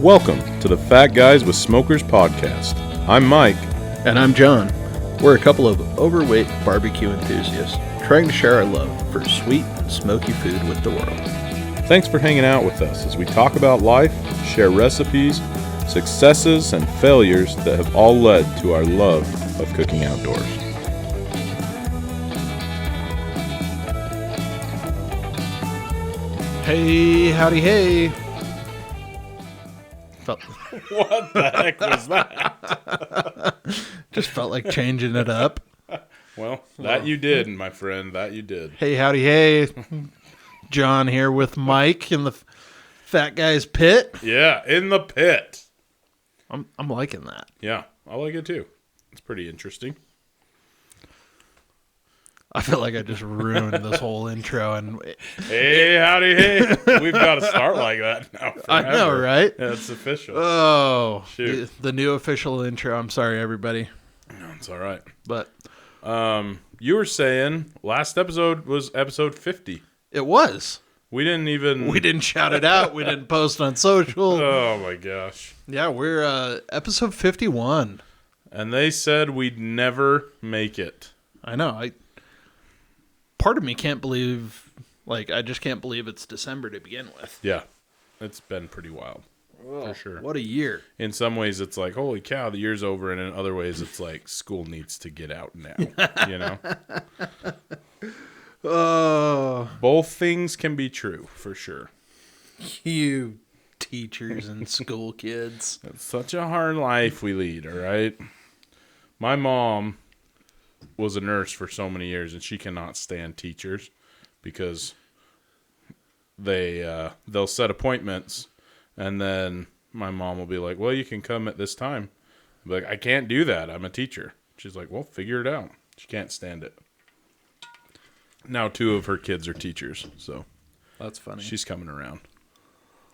Welcome to the Fat Guys with Smokers podcast. I'm Mike. And I'm John. We're a couple of overweight barbecue enthusiasts trying to share our love for sweet and smoky food with the world. Thanks for hanging out with us as we talk about life, share recipes, successes, and failures that have all led to our love of cooking outdoors. Hey, howdy, hey. What the heck was that? Just felt like changing it up. Well, that you did, my friend. That you did. Hey, howdy, hey. John here with Mike in the Fat Guy's Pit. Yeah, in the pit. I'm liking that. Yeah, I like it too. It's pretty interesting. I feel like I just ruined this whole intro. And hey, howdy, hey. We've got to start like that now. Forever. I know, right? Yeah, it's official. Oh, shoot. The new official intro. I'm sorry, everybody. No, it's all right. But you were saying last episode was episode 50. It was. We didn't shout it out. We didn't post on social. Oh my gosh. Yeah, we're episode 51. And they said we'd never make it. I know. Part of me can't believe, I just can't believe it's December to begin with. Yeah. It's been pretty wild. For sure. What a year. In some ways it's like, holy cow, the year's over. And in other ways it's like, school needs to get out now. You know? Oh. Both things can be true, for sure. You teachers and school kids. It's such a hard life we lead, all right? My mom was a nurse for so many years, and she cannot stand teachers because they'll set appointments, and then my mom will be like, well, you can come at this time. I'll be like, I can't do that. I'm a teacher. She's like, well, figure it out. She can't stand it. Now 2 of her kids are teachers, so That's funny. she's coming around.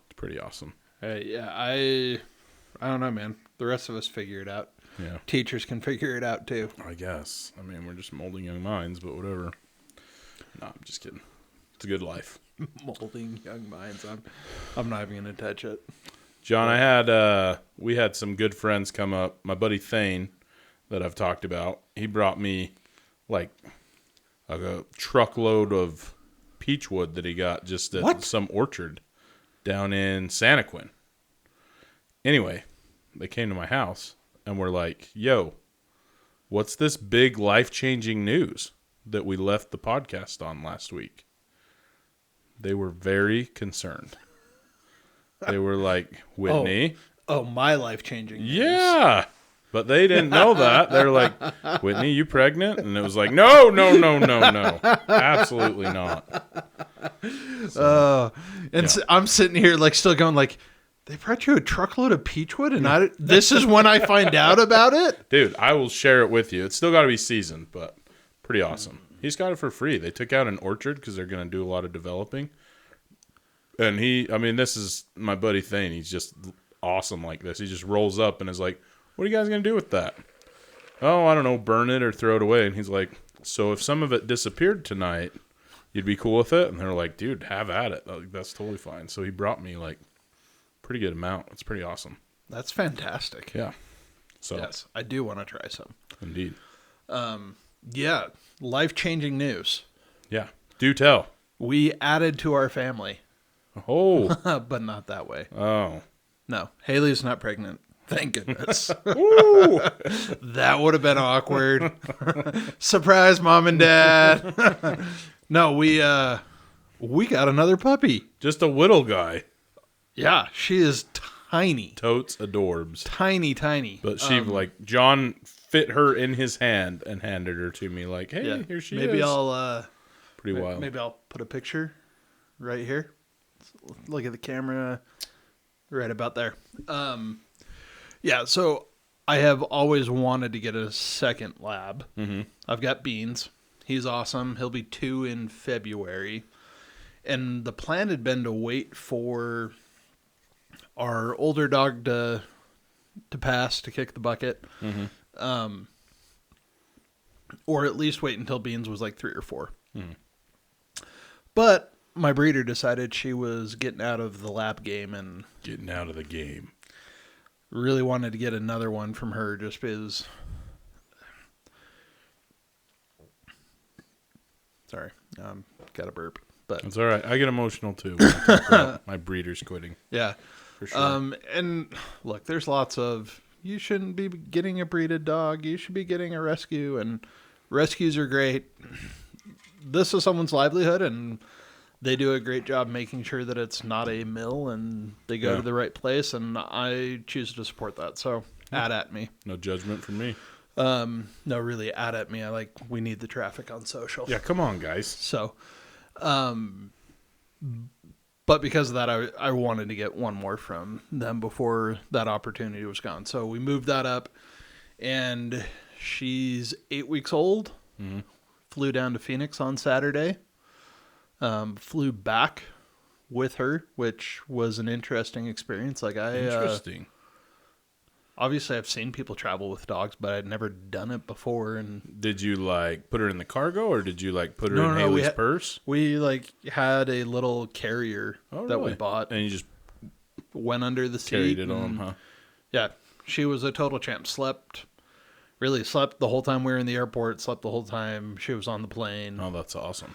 It's pretty awesome. Yeah, I don't know, man. The rest of us figure it out. Yeah. Teachers can figure it out, too. I guess. I mean, we're just molding young minds, but whatever. No, I'm just kidding. It's a good life. Molding young minds. I'm not even going to touch it. John, we had some good friends come up. My buddy Thane, that I've talked about, he brought me like a truckload of peach wood that he got just at some orchard down in Santaquin. Anyway, they came to my house and were like, yo, what's this big life-changing news that we left the podcast on last week? They were very concerned. They were like, Whitney. Oh, my life-changing news. Yeah. But they didn't know that. They're like, Whitney, you pregnant? And it was like, no. Absolutely not. So, I'm sitting here still going they brought you a truckload of peachwood and this is when I find out about it? Dude, I will share it with you. It's still got to be seasoned, but pretty awesome. He's got it for free. They took out an orchard because they're going to do a lot of developing. And this is my buddy Thane. He's just awesome like this. He just rolls up and is like, what are you guys going to do with that? Oh, I don't know, burn it or throw it away. And he's like, so if some of it disappeared tonight, you'd be cool with it? And they're like, dude, have at it. Like, that's totally fine. So he brought me pretty good amount. It's pretty awesome. That's fantastic. Yeah. So yes, I do want to try some. Indeed. Yeah, life-changing news. Yeah. Do tell. We added to our family. Oh. But not that way. Oh. No, Haley's not pregnant. Thank goodness. Ooh. That would have been awkward. Surprise, Mom and Dad. No, we got another puppy. Just a little guy. Yeah, she is tiny. Totes adorbs. Tiny. But she, John fit her in his hand and handed her to me like, hey, here she is. Maybe I'll... Pretty wild. Maybe I'll put a picture right here. Look at the camera right about there. Yeah, so I have always wanted to get a second lab. Mm-hmm. I've got Beans. He's awesome. He'll be 2 in February. And the plan had been to wait for our older dog to pass, to kick the bucket. Mm-hmm. Or at least wait until Beans was 3 or 4. Mm-hmm. But my breeder decided she was getting out of the lab game and getting out of the game. really wanted to get another one from her just because. Sorry, got a burp. But It's all right. I get emotional too when I talk about my breeders quitting. Yeah. For sure. And look, there's lots of, you shouldn't be getting a breeded dog. You should be getting a rescue, and rescues are great. This is someone's livelihood, and they do a great job making sure that it's not a mill and they go to the right place, and I choose to support that. So at me. No judgment from me. No, really at me. We need the traffic on social. Yeah, come on, guys. So, but because of that, I wanted to get one more from them before that opportunity was gone. So we moved that up, and she's 8 weeks old. Mm-hmm. Flew down to Phoenix on Saturday. Flew back with her, which was an interesting experience. Interesting. Obviously, I've seen people travel with dogs, but I'd never done it before. And did you put her in the cargo, or did you put her in Haley's purse? We had a little carrier that we bought, and you just went under the seat. Carried it on, huh? Yeah, she was a total champ. Slept the whole time we were in the airport. Slept the whole time she was on the plane. Oh, that's awesome.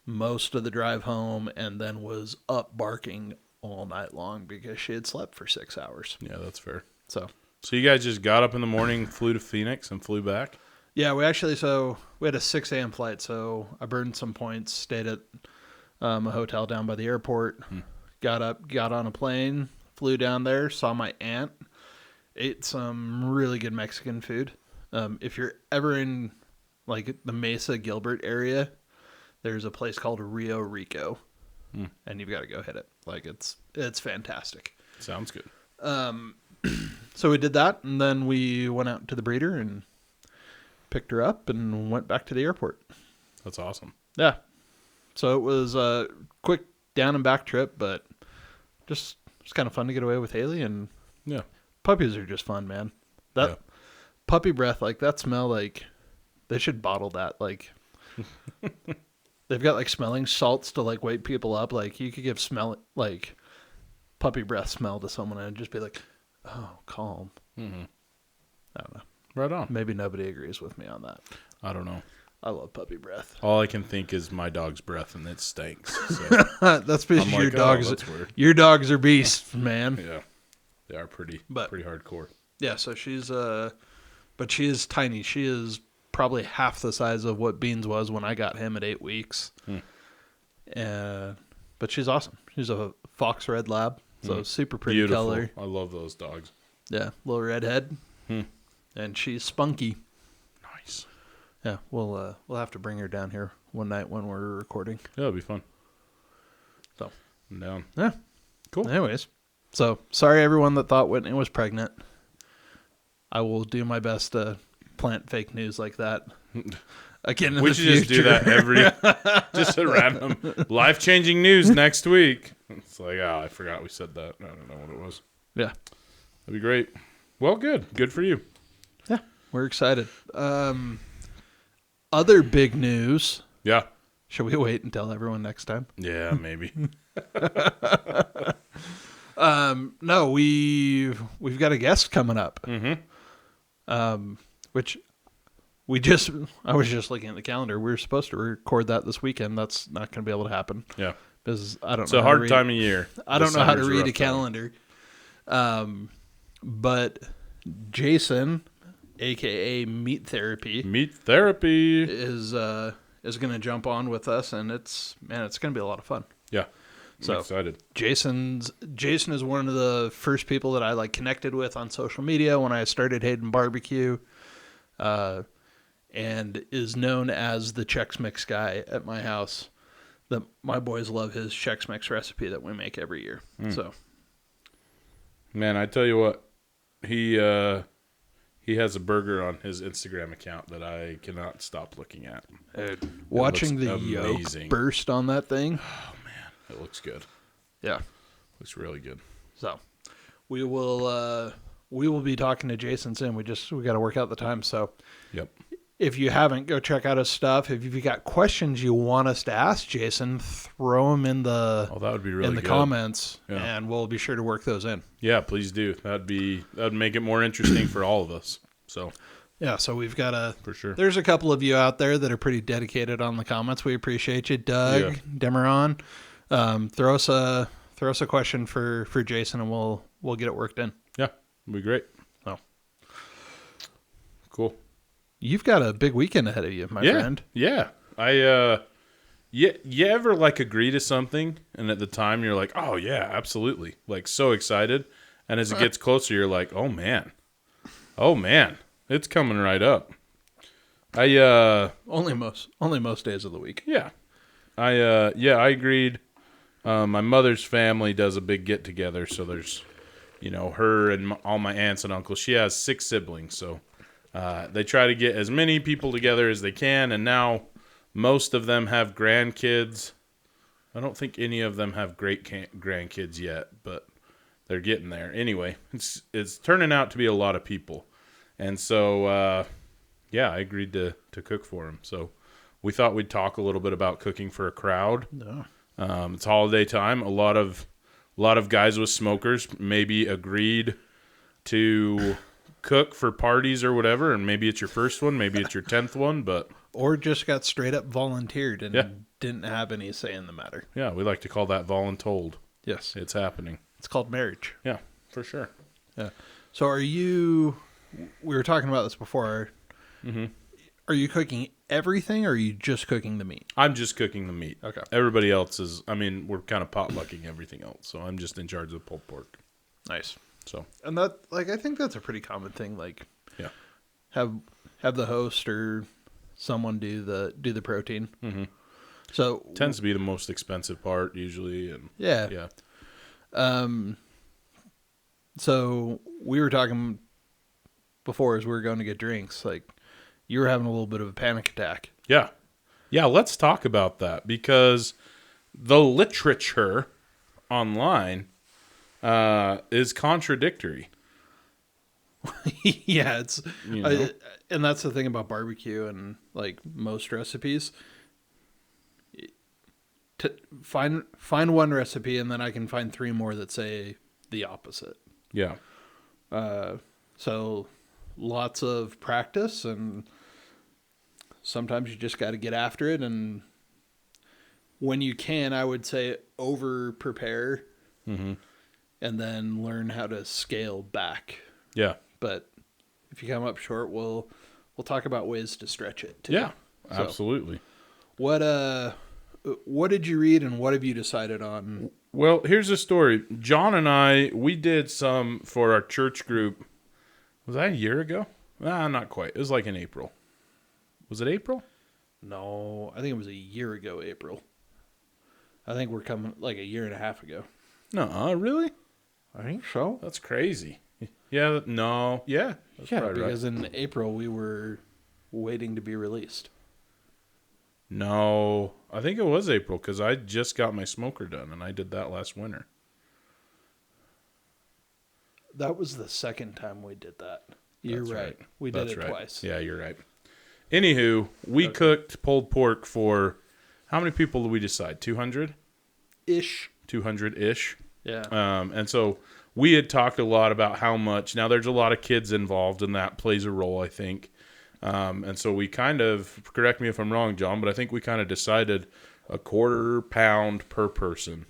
Most of the drive home, and then was up barking all night long because she had slept for 6 hours. Yeah, that's fair. So you guys just got up in the morning, flew to Phoenix, and flew back? Yeah, we had a 6 a.m. flight, so I burned some points, stayed at a hotel down by the airport, got on a plane, flew down there, saw my aunt, ate some really good Mexican food. If you're ever in the Mesa Gilbert area, there's a place called Rio Rico, and you've got to go hit it. It's fantastic. Sounds good. So we did that, and then we went out to the breeder and picked her up and went back to the airport. That's awesome. Yeah. So it was a quick down and back trip, but just it's kind of fun to get away with Haley. And yeah, puppies are just fun, man. That puppy breath, that smell, they should bottle that. They've got smelling salts to wake people up. You could give puppy breath smell to someone and just be like, oh, calm. Mm-hmm. I don't know. Right on. Maybe nobody agrees with me on that. I don't know. I love puppy breath. All I can think is my dog's breath, and it stinks. So that's because your dogs are beasts, man. Yeah, they are pretty hardcore. Yeah, so but she is tiny. She is probably half the size of what Beans was when I got him at 8 weeks. But she's awesome. She's a fox red lab, so super pretty Beautiful color. I love those dogs. Yeah, little redhead, and she's spunky. Nice. Yeah, we'll have to bring her down here one night when we're recording. Yeah, it'll be fun. So I'm down. Yeah, cool. Anyways, so sorry everyone that thought Whitney was pregnant. I will do my best to plant fake news like that. Again, we should just do that just a random life-changing news next week. It's I forgot we said that. I don't know what it was. Yeah. That'd be great. Well, good for you. Yeah, we're excited. Other big news. Yeah. Should we wait and tell everyone next time? Yeah, maybe. No, we've got a guest coming up. Which I was just looking at the calendar. We were supposed to record that this weekend. That's not going to be able to happen. Yeah. Because I don't know. It's a hard time of year. I don't know how to read a calendar. But Jason, aka Meat Therapy, is going to jump on with us, and it's going to be a lot of fun. Yeah. I'm excited. Jason is one of the first people that I connected with on social media when I started Hayden Barbecue, and is known as the Chex Mix guy at my house. My boys love his Chex Mix recipe that we make every year. So, man, I tell you what, he has a burger on his Instagram account that I cannot stop looking at. Watching the yolk burst on that thing. Oh man, it looks good. Yeah, looks really good. So, we will be talking to Jason soon. We got to work out the time. So, yep. if you haven't, go check out his stuff. If you've got questions you want us to ask Jason, throw them in the that would be really good. comments, Yeah. and we'll be sure to work those in. Yeah, please do. That'd make it more interesting for all of us. So yeah, so we've got for sure. There's a couple of you out there that are pretty dedicated on the comments. We appreciate you, Doug, Demeron. Throw us a question for Jason, and we'll get it worked in. Yeah, it'd be great. Oh, cool. You've got a big weekend ahead of you, my friend. Yeah. You ever like agree to something and at the time you're like, oh yeah, absolutely. Like so excited. And as it gets closer, you're like, oh man, it's coming right up. Only most days of the week. Yeah. I agreed. My mother's family does a big get together. So there's, her and all my aunts and uncles. She has 6 siblings. So they try to get as many people together as they can, and now most of them have grandkids. I don't think any of them have grandkids yet, but they're getting there. Anyway, it's turning out to be a lot of people, and so I agreed to cook for them. So we thought we'd talk a little bit about cooking for a crowd. No. It's holiday time. A lot of guys with smokers maybe agreed to cook for parties or whatever, and maybe it's your first one, maybe it's your 10th one, but or just got straight up volunteered and didn't have any say in the matter. Yeah, we like to call that voluntold. Yes, it's happening. It's called marriage. Yeah, for sure. Yeah. So we were talking about this before. Mm-hmm. Are you cooking everything, or are you just cooking the meat? I'm just cooking the meat. Okay. Everybody else we're kind of potlucking everything else, so I'm just in charge of the pulled pork. Nice. So, and that, I think that's a pretty common thing. Yeah, have the host or someone do the protein. Mm-hmm. So tends to be the most expensive part usually, and yeah. So we were talking before as we were going to get drinks. Like you were having a little bit of a panic attack. Yeah. Let's talk about that because the literature online is contradictory. Yeah, it's and that's the thing about barbecue and like most recipes. To find one recipe and then I can find 3 more that say the opposite. Yeah. So lots of practice, and sometimes you just got to get after it, and when you can, I would say over prepare. Mm-hmm. And then learn how to scale back. Yeah. But if you come up short, we'll talk about ways to stretch it too. Yeah, absolutely. So, what did you read and what have you decided on? Well, here's the story. John and I, we did some for our church group. Was that a year ago? Not quite. It was like in April. Was it April? No, I think it was a year ago, April. I think we're coming like a year and a half ago. No, really? I think so. That's crazy. Yeah, no. Yeah. That's because in April we were waiting to be released. No, I think it was April because I just got my smoker done and I did that last winter. That was the second time we did that. You're right. We did it twice. Yeah, you're right. Anywho, we cooked pulled pork for how many people did we decide? 200-ish? 200-ish. Yeah. And so we had talked a lot about how much. Now, there's a lot of kids involved, and that plays a role, I think. And so we kind of, correct me if I'm wrong, John, but I think we kind of decided a 1/4 pound per person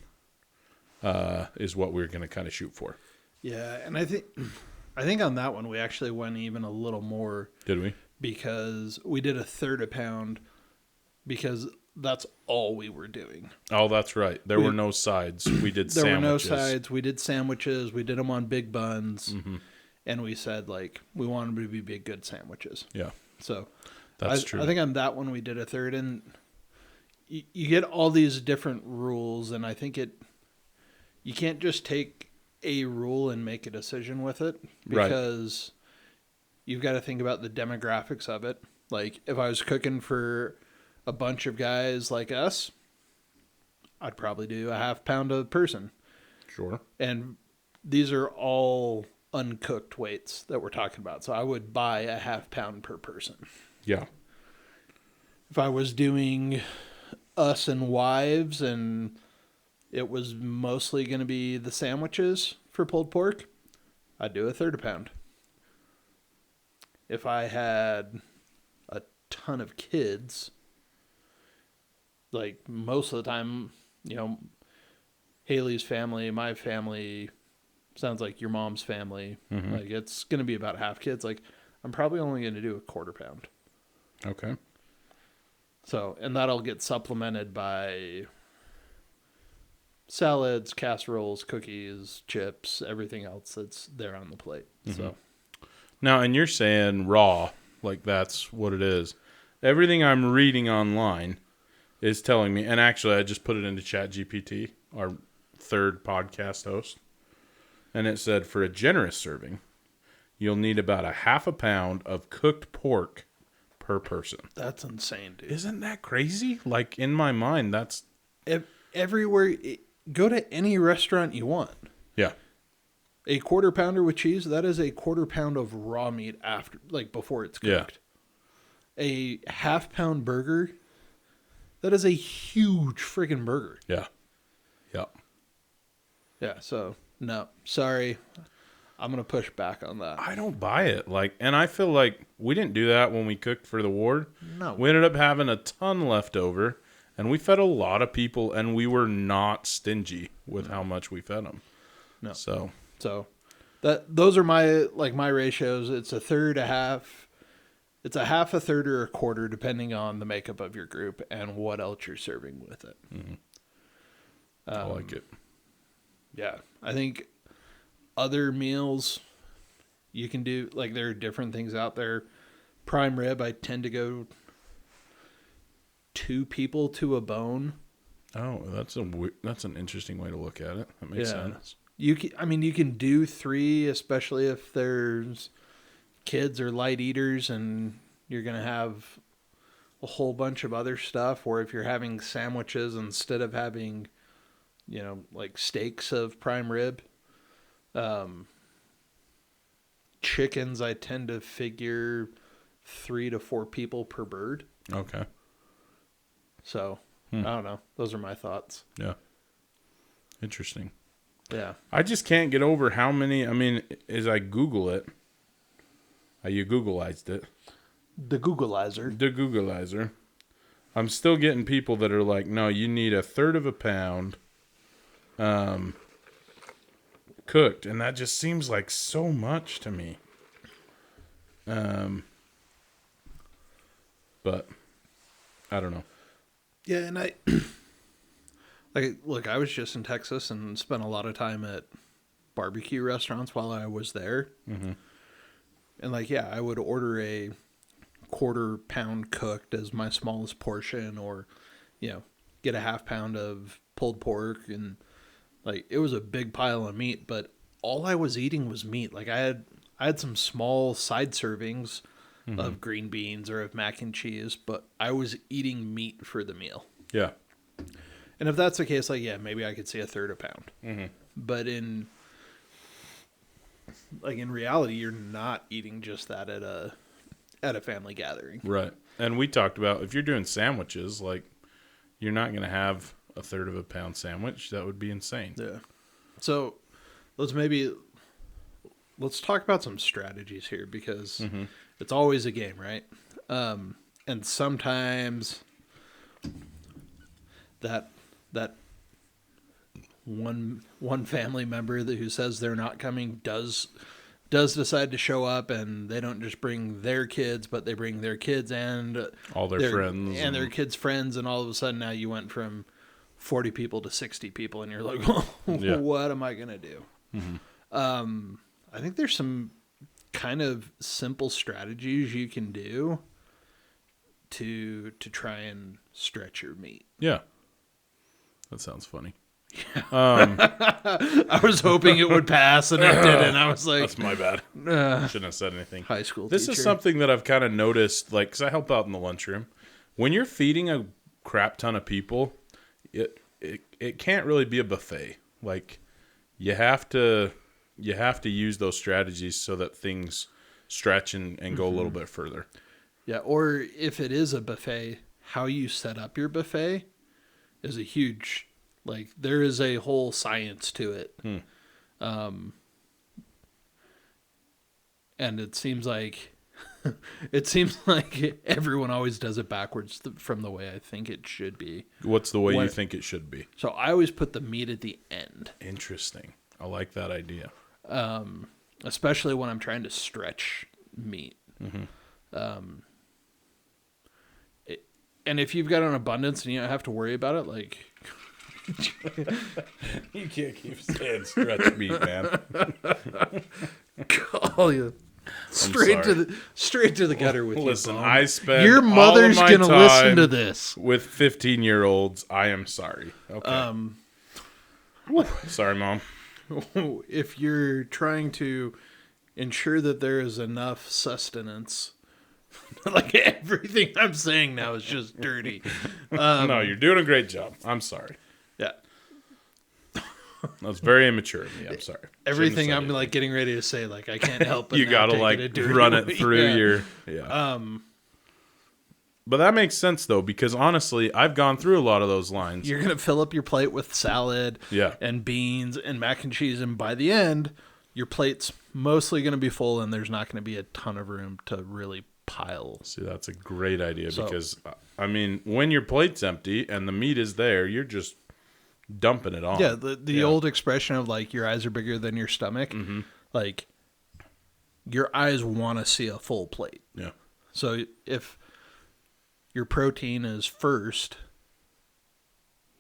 is what we're going to kind of shoot for. Yeah, and I think on that one we actually went even a little more. Did we? Because we did 1/3 pound because that's all we were doing. Oh, that's right. There were no sides. We did sandwiches. There were no sides. We did sandwiches. We did them on big buns. Mm-hmm. And we said, we wanted them to be good sandwiches. Yeah. So that's true. I think on that one we did 1/3. And you get all these different rules. And I think you can't just take a rule and make a decision with it. Because you've got to think about the demographics of it. Like, if I was cooking for a bunch of guys like us, I'd probably do 1/2 pound a person. Sure. And these are all uncooked weights that we're talking about. So I would buy 1/2 pound per person. Yeah. If I was doing us and wives and it was mostly going to be the sandwiches for pulled pork, I'd do a third a pound. If I had a ton of kids, like most of the time, Haley's family, my family, sounds like your mom's family, like it's going to be about half kids. Like I'm probably only going to do a quarter pound. Okay. So, and that'll get supplemented by salads, casseroles, cookies, chips, everything else that's there on the plate. So now, and you're saying raw, like that's what it is. Everything I'm reading online is telling me, and actually I just put it into ChatGPT, our third podcast host, and it said for a generous serving, you'll need about a half a pound of cooked pork per person. that's insane, dude. Isn't that crazy? Like in my mind, that's Everywhere, go to any restaurant you want. yeah. A quarter pounder with cheese, that is a quarter pound of raw meat before it's cooked. Yeah. A half pound burger, that is a huge friggin' burger. Yeah. Yeah. Yeah, so no, sorry. I'm going to push back on that. I don't buy it. And I feel like we didn't do that when we cooked for the ward. No. We ended up having a ton left over, and we fed a lot of people, and we were not stingy with how much we fed them. No. So those are my ratios. It's a third, a half. It's a half, a third, or a quarter, depending on the makeup of your group and what else you're serving with it. Mm-hmm. I like it. Yeah, I think other meals you can do, there are different things out there. Prime rib, I tend to go 2 people to a bone. Oh, that's an interesting way to look at it. That makes sense. You can do 3, especially if there's kids or light eaters and you're going to have a whole bunch of other stuff, or if you're having sandwiches instead of having, steaks of prime rib. Chickens, I tend to figure 3 to 4 people per bird. Okay. So, I don't know. Those are my thoughts. Yeah. Interesting. Yeah. I just can't get over how many, as I Google it, you Googleized it. The Googleizer. I'm still getting people that are like, no, you need a third of a pound cooked, and that just seems like so much to me. But I don't know. Yeah, and I look, I was just in Texas and spent a lot of time at barbecue restaurants while I was there. Mm-hmm. And I would order a quarter pound cooked as my smallest portion, or get a half pound of pulled pork, and it was a big pile of meat, but all I was eating was meat. I had some small side servings of green beans or of mac and cheese, but I was eating meat for the meal. Yeah. And if that's the case, maybe I could see a third a pound. Mm-hmm. But in reality, you're not eating just that at a family gathering. Right. And we talked about, if you're doing sandwiches, you're not going to have a third of a pound sandwich. That would be insane. Yeah. So let's talk about some strategies here, because it's always a game, right? And sometimes that one family member who says they're not coming does decide to show up, and they don't just bring their kids, but they bring their kids and all their friends and their kids' friends, and all of a sudden now you went from 40 people to 60 people, and you're like, oh, yeah. What am I gonna do? Mm-hmm. I think there's some kind of simple strategies you can do to try and stretch your meat. Yeah. That sounds funny. I was hoping it would pass, and it didn't. I was like, that's my bad. Shouldn't have said anything. High school This teacher. is something that I've kind of noticed, because I help out in the lunchroom. When you're feeding a crap ton of people, it can't really be a buffet. You have to use those strategies so that things stretch and go a little bit further. Yeah, or if it is a buffet, how you set up your buffet is a huge, like, there is a whole science to it. And it seems like everyone always does it backwards from the way I think it should be. What's the way you think it should be? So I always put the meat at the end. Interesting. I like that idea. Especially when I'm trying to stretch meat. And if you've got an abundance and you don't have to worry about it, like... You can't keep saying stretch meat, man. Call you straight to the gutter with you. Listen, I spent your mother's all of my gonna time listen to this with 15-year-olds. I am sorry. Okay. Sorry, Mom. If you're trying to ensure that there is enough sustenance, like everything I'm saying now is just dirty. No, you're doing a great job. I'm sorry. Yeah. That's very immature of me. I'm sorry. Everything I'm like getting ready to say, like I can't help but you gotta like run it through yeah. But that makes sense though, because honestly, I've gone through a lot of those lines. You're gonna fill up your plate with salad, yeah, and beans and mac and cheese, and by the end, your plate's mostly gonna be full, and there's not gonna be a ton of room to really pile. See, that's a great idea because I mean, when your plate's empty and the meat is there, you're just dumping it on. Yeah, the old expression of like your eyes are bigger than your stomach. Mm-hmm. Like your eyes want to see a full plate. Yeah. So if your protein is first,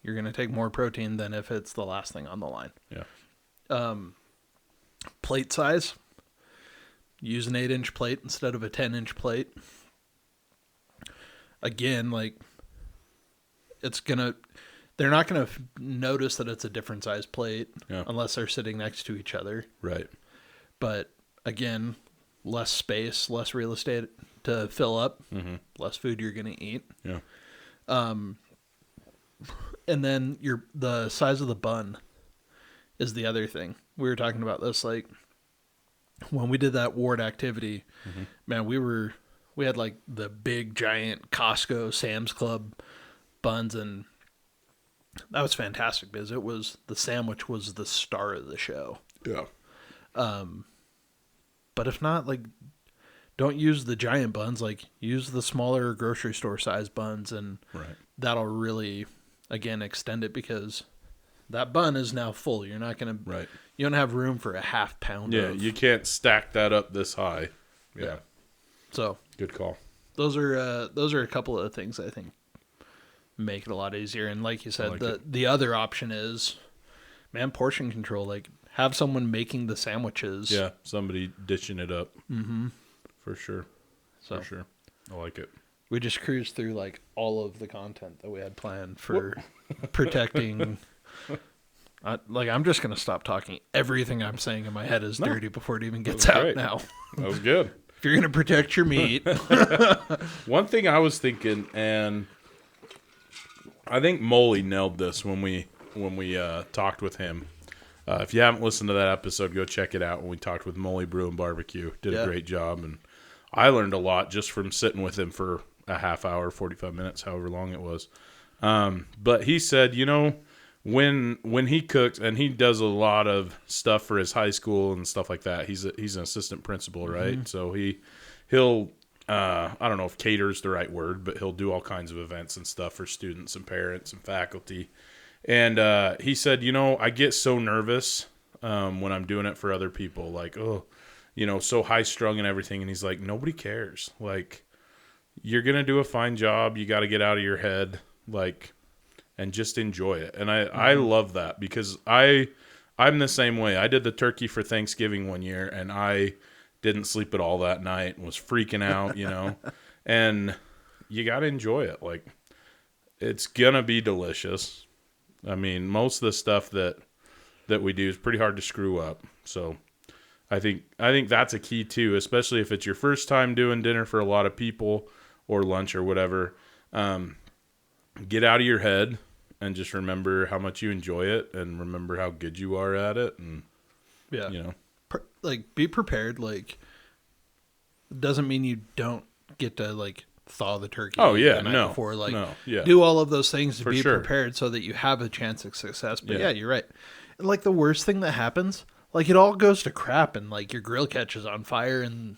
you're going to take more protein than if it's the last thing on the line. Yeah. Plate size. Use an 8-inch plate instead of a 10-inch plate. Again, like they're not going to notice that it's a different size plate unless they're sitting next to each other. Right. But again, less space, less real estate to fill up, less food you're going to eat. Yeah. And then the size of the bun is the other thing. We were talking about this, like when we did that ward activity, man, we had like the big giant Costco Sam's Club buns, and that was fantastic because the sandwich was the star of the show. Yeah. But if not, like, don't use the giant buns. Like, use the smaller grocery store size buns, and that'll really, again, extend it because that bun is now full. You're not gonna. Right. You don't have room for a half pound. Yeah, you can't stack that up this high. Yeah. So good call. Those are a couple of things I think make it a lot easier. And like you said, the other option is, man, portion control. Like, have someone making the sandwiches. Yeah, somebody dishing it up. Mm-hmm. For sure. So, for sure. I like it. We just cruised through like all of the content that we had planned for protecting. I'm just going to stop talking. Everything I'm saying in my head is dirty before it even gets out now. That was good. If you're going to protect your meat. One thing I was thinking, and I think Molly nailed this when we talked with him. If you haven't listened to that episode, go check it out when we talked with Molly Brew and Barbecue. Did a great job, and I learned a lot just from sitting with him for a half hour, 45 minutes, however long it was. But he said, when he cooks, and he does a lot of stuff for his high school and stuff like that. He's an assistant principal, right? Mm-hmm. So he'll I don't know if cater is the right word, but he'll do all kinds of events and stuff for students and parents and faculty. And he said, I get so nervous when I'm doing it for other people, like, so high strung and everything. And he's like, nobody cares. Like, you're gonna do a fine job. You got to get out of your head, like, and just enjoy it. And I love that because I'm the same way. I did the turkey for Thanksgiving one year, and I didn't sleep at all that night and was freaking out, and you got to enjoy it. Like, it's going to be delicious. I mean, most of the stuff that we do is pretty hard to screw up. So I think that's a key too, especially if it's your first time doing dinner for a lot of people or lunch or whatever. Get out of your head and just remember how much you enjoy it and remember how good you are at it. And, be prepared. Like, it doesn't mean you don't get to like thaw the turkey. Oh yeah, the night before, like do all of those things to be prepared so that you have a chance of success. But yeah, you're right. And like the worst thing that happens, like it all goes to crap, and like your grill catches on fire, and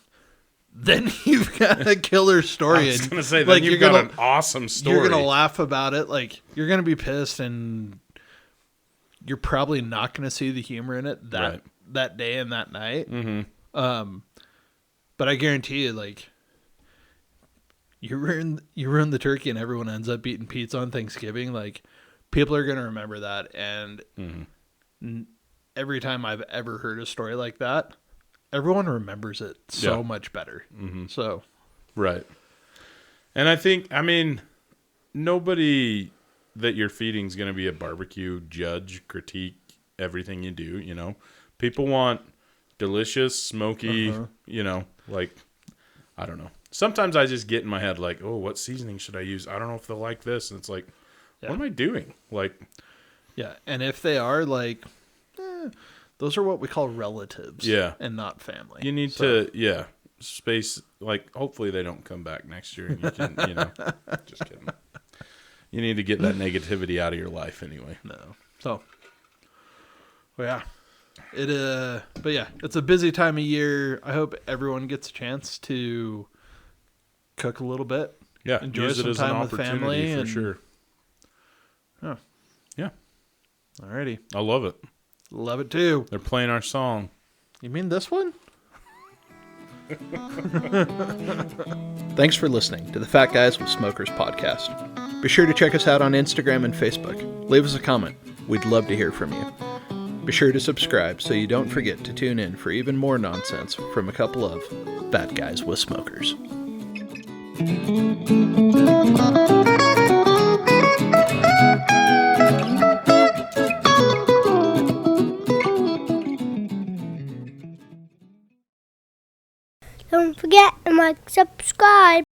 then you've got a killer story. I was gonna say, like, then you've got an awesome story. You're gonna laugh about it. Like you're gonna be pissed, and you're probably not gonna see the humor in it that day and that night. Mm-hmm. But I guarantee you, like you ruin the turkey, and everyone ends up eating pizza on Thanksgiving. Like people are gonna remember that, and every time I've ever heard a story like that, everyone remembers it so much better. Mm-hmm. So, right. And I think, I mean, nobody that you're feeding is going to be a barbecue judge, critique everything you do, you know. People want delicious, smoky, you know, like, I don't know. Sometimes I just get in my head like, oh, what seasoning should I use? I don't know if they'll like this. And it's like, what am I doing? Like, yeah. And if they are like, those are what we call relatives. Yeah. And not family. You need to, space, like, hopefully they don't come back next year and you can, you know, just kidding. You need to get that negativity out of your life anyway. No. So, well, yeah. But yeah, it's a busy time of year. I hope everyone gets a chance to cook a little bit. Yeah. Enjoy use some it as time an with opportunity family. for sure. Oh. Yeah. Alrighty. I love it. Love it too. They're playing our song. You mean this one? Thanks for listening to the Fat Guys with Smokers podcast. Be sure to check us out on Instagram and Facebook. Leave us a comment. We'd love to hear from you. Be sure to subscribe so you don't forget to tune in for even more nonsense from a couple of Fat Guys with Smokers. Don't forget to like, subscribe.